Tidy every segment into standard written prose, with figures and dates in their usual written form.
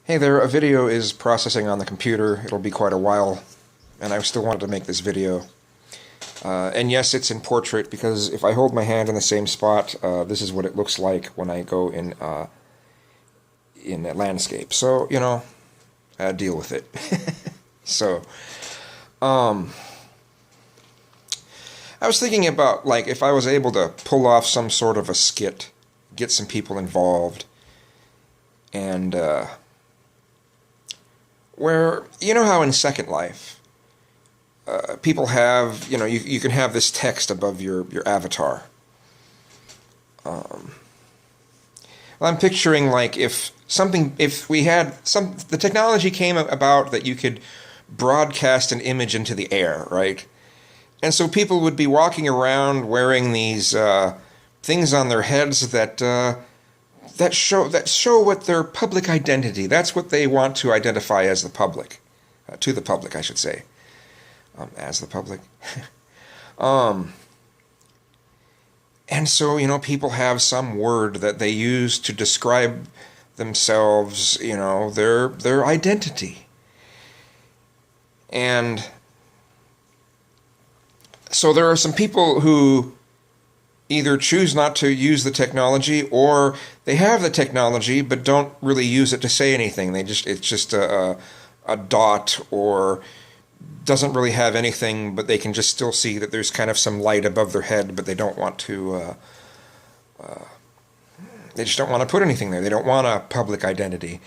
Hey there, a video is processing on the computer. It'll be quite a while, and I still wanted to make this video. And yes, it's in portrait, because if I hold my hand in the same spot, this is what it looks like when I go in a landscape. So, you know, deal with it. So, I was thinking about, like, if I was able to pull off some sort of a skit, get some people involved, and, where, you know how in Second Life, people have, you know, you can have this text above your avatar. Well, I'm picturing, like, if we had the technology came about that you could broadcast an image into the air, right? And so people would be walking around wearing these things on their heads that show what their public identity. That's what they want to identify as the public, to the public, I should say, as the public. And so, you know, people have some word that they use to describe themselves, you know, their identity. And so there are some people who either choose not to use the technology, or they have the technology but don't really use it to say anything. It's just a dot, or doesn't really have anything, but they can just still see that there's kind of some light above their head, but they don't want to they just don't want to put anything there. They don't want a public identity.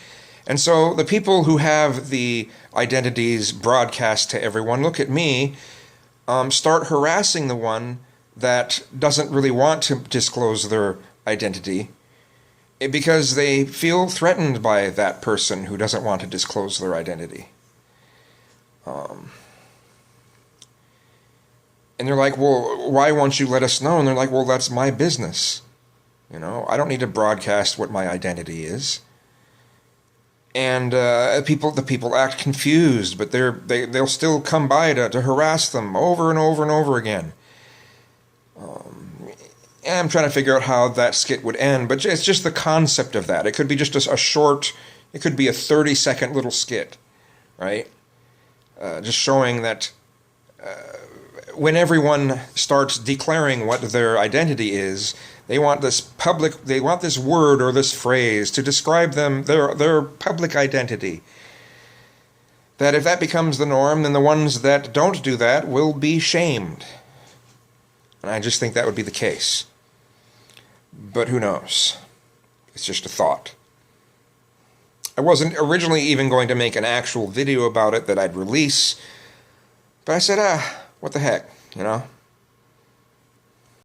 And so the people who have the identities broadcast to everyone, look at me, start harassing the one that doesn't really want to disclose their identity, because they feel threatened by that person who doesn't want to disclose their identity. And they're like, well, why won't you let us know? And they're like, well, that's my business. You know, I don't need to broadcast what my identity is. And the people act confused, but they'll still come by to harass them over and over and over again. And I'm trying to figure out how that skit would end, but it's just the concept of that. It could be just a short, it could be a 30-second little skit, right? Just showing that when everyone starts declaring what their identity is, they want this word or this phrase to describe their public identity. That if that becomes the norm, then the ones that don't do that will be shamed. And I just think that would be the case. But who knows? It's just a thought. I wasn't originally even going to make an actual video about it that I'd release, but I said, what the heck, you know?